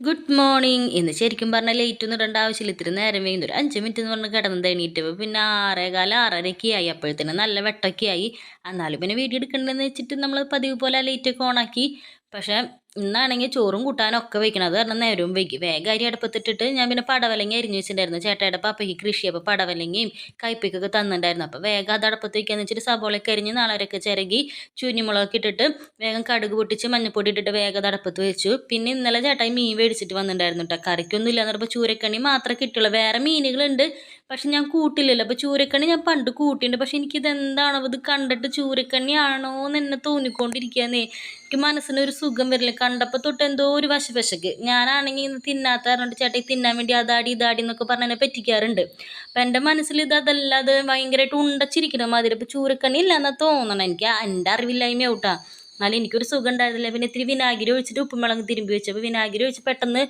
Good morning. ഇന്ന് ശരിക്കും പറഞ്ഞാൽ ലേറ്റ് ഒന്നും ഇടേണ്ട ആവശ്യമില്ല. ഇത്തിരി നേരം വൈകുന്നു. ഒരു 5 മിനിറ്റ് എന്ന് പറഞ്ഞ് കിടന്നത് എണീറ്റപ്പോൾ പിന്നെ 6:15 6:30 ആയി. അപ്പോഴത്തേനും നല്ല വെട്ടമൊക്കെ ആയി. എന്നാലും പിന്നെ വീഡിയോ എടുക്കണ്ടെന്ന് വെച്ചിട്ട് നമ്മൾ പതിവ് പോലെ ലൈറ്റൊക്കെ ഓണാക്കി. പക്ഷേ ഇന്നാണെങ്കിൽ ചോറും കൂട്ടാനും ഒക്കെ വെക്കണം. അത് കാരണം നേരവും വൈകി. വേഗം അരി അടുപ്പത്തിട്ടിട്ട് ഞാൻ പിന്നെ പടവലങ്ങ അരിഞ്ഞ് വെച്ചിട്ടുണ്ടായിരുന്നു. ചേട്ടായുടെ പപ്പയ്ക്ക് കൃഷി, അപ്പോൾ പടവലങ്ങയും കയ്പ്പയ്ക്കൊക്കെ തന്നിട്ടുണ്ടായിരുന്നു. അപ്പോൾ വേഗം അത് അടുപ്പത്ത് വയ്ക്കാന്ന് വെച്ചിട്ട് സബോളയൊക്കെ അരിഞ്ഞ് നാളരൊക്കെ ചിരകി ചുനിമുളകൊക്കെ ഇട്ടിട്ട് വേഗം കടുക് പൊട്ടിച്ച് മഞ്ഞപ്പൊടി ഇട്ടിട്ട് വേഗം അത് അടുപ്പത്ത് വെച്ചു. പിന്നെ ഇന്നലെ ചേട്ടായി മീൻ മേടിച്ചിട്ട് വന്നിട്ടുണ്ടായിരുന്നു കേട്ടോ. കറിക്കൊന്നും ഇല്ലാന്ന് പറഞ്ഞപ്പോൾ ചൂരക്കണ്ണി മാത്രമേ കിട്ടുള്ളൂ. വേറെ മീനുകളുണ്ട്, പക്ഷെ ഞാൻ കൂട്ടില്ലല്ലോ. അപ്പോൾ ചൂരക്കണ്ണി ഞാൻ പണ്ട് കൂട്ടിയിട്ടുണ്ട്. പക്ഷെ എനിക്കിതെന്താണോ ഇത് കണ്ടിട്ട് ചൂരക്കണ്ണി ആണോ എന്ന് എന്നെ തോന്നിക്കൊണ്ടിരിക്കുകയെന്നേ. എനിക്ക് മനസ്സിനൊരു സുഖം വരില്ല. കണ്ടപ്പോൾ തൊട്ട് എന്തോ ഒരു വശവശക്ക്. ഞാനാണെങ്കിൽ ഇന്ന് തിന്നാത്ത പറഞ്ഞിട്ട് ചേട്ടായി തിന്നാൻ വേണ്ടി അതാടി ഇതാടി എന്നൊക്കെ പറഞ്ഞ് എന്നെ പറ്റിക്കാറുണ്ട്. അപ്പം എൻ്റെ മനസ്സിൽ അതല്ല, അത് ഭയങ്കരമായിട്ട് ഉണ്ടച്ചിരിക്കണം മാതിരി. അപ്പോൾ ചൂരക്കണ്ണി ഇല്ലാന്നാ തോന്നണം. എനിക്ക് എൻ്റെ അറിവില്ലായ്മയാവട്ടാ. എന്നാലും എനിക്കൊരു സുഖം ഉണ്ടായിരുന്നില്ല. പിന്നെ ഇത്തിരി വിനാഗിരി ഒഴിച്ചിട്ട് ഉപ്പും മുളകും തിരുമ്പി വെച്ചപ്പോൾ വിനാഗിരി ഒഴിച്ച് പെട്ടെന്ന്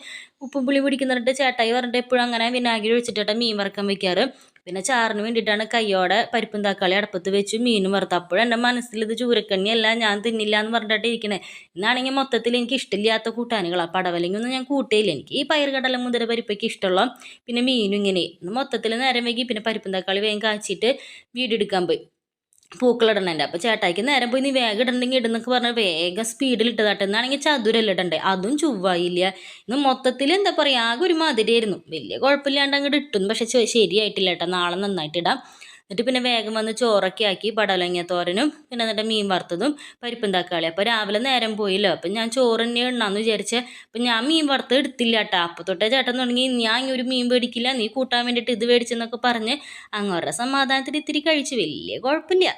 ഉപ്പും പുളി പിടിക്കുന്നിട്ട് ചേട്ടായി പറഞ്ഞിട്ട് എപ്പോഴും അങ്ങനെ വിനാഗിരി ഒഴിച്ചിട്ടാണ് മീൻ വറുക്കാൻ വെക്കാറ്. പിന്നെ ചാറിന് വേണ്ടിയിട്ടാണ് കയ്യോടെ പരിപ്പും തക്കാളി അടുപ്പത്ത് വെച്ച് മീനും വറുത്ത്. അപ്പോഴും എൻ്റെ മനസ്സിൽ ഇത് ചൂരക്കണ്ണിയല്ല, ഞാൻ തിന്നില്ല എന്ന് പറഞ്ഞിട്ടാണ് ഇരിക്കണേ. ഇന്നാണെങ്കിൽ മൊത്തത്തിൽ എനിക്ക് ഇഷ്ടമില്ലാത്ത കൂട്ടാനുകളാണ്. പടവലങ്ങൊന്നും ഞാൻ കൂട്ടേയില്ല. എനിക്ക് ഈ പയറുകടല മുതിര പരിപ്പൊക്കെ ഇഷ്ടമുള്ള. പിന്നെ മീനും ഇങ്ങനെ മൊത്തത്തിൽ നേരം വൈകി. പിന്നെ പരിപ്പും തക്കാളി വേഗം കാച്ചിട്ട് വീഡിയോ എടുക്കാൻ പോയി പൂക്കളിടണേൻ്റെ. അപ്പോൾ ചേട്ടായിക്ക് നേരം പോയി നീ വേഗം ഇടണമെങ്കിൽ ഇടുന്നൊക്കെ പറഞ്ഞാൽ വേഗം സ്പീഡിൽ ഇട്ടതാട്ടെ. എന്നാണെങ്കിൽ ചതുരല്ല ഇടണ്ടേ, അതും ചൊവ്വായില്ല. ഇന്ന് മൊത്തത്തിൽ എന്താ പറയുക, ആകെ ഒരു മാതിരിയായിരുന്നു. വലിയ കുഴപ്പമില്ലാണ്ട് അങ്ങോട്ട് ഇട്ടുന്നു, പക്ഷെ ശരിയായിട്ടില്ല കേട്ടോ. നാളെ നന്നായിട്ട് ഇടാം. എന്നിട്ട് പിന്നെ വേഗം വന്ന് ചോറൊക്കെ ആക്കി പടവലങ്ങ തോരനും പിന്നെ എന്നിട്ട് മീൻ വറുത്തതും പരിപ്പും തക്കാളി. അപ്പോൾ രാവിലെ നേരം പോയില്ലോ. അപ്പം ഞാൻ ചോറ് തന്നെ ഇടണമെന്ന് വിചാരിച്ച് അപ്പം ഞാൻ മീൻ വറുത്ത് എടുത്തില്ല കേട്ടോ. അപ്പോൾ തൊട്ടേ ചേട്ടൻ തുടങ്ങി ഞാൻ ഒരു മീൻ മേടിക്കില്ല, നീ കൂട്ടാൻ വേണ്ടിയിട്ട് ഇത് മേടിച്ചെന്നൊക്കെ പറഞ്ഞ് അങ്ങോട്ട് സമാധാനത്തിൽ ഇത്തിരി കഴിച്ച് വലിയ കുഴപ്പമില്ല.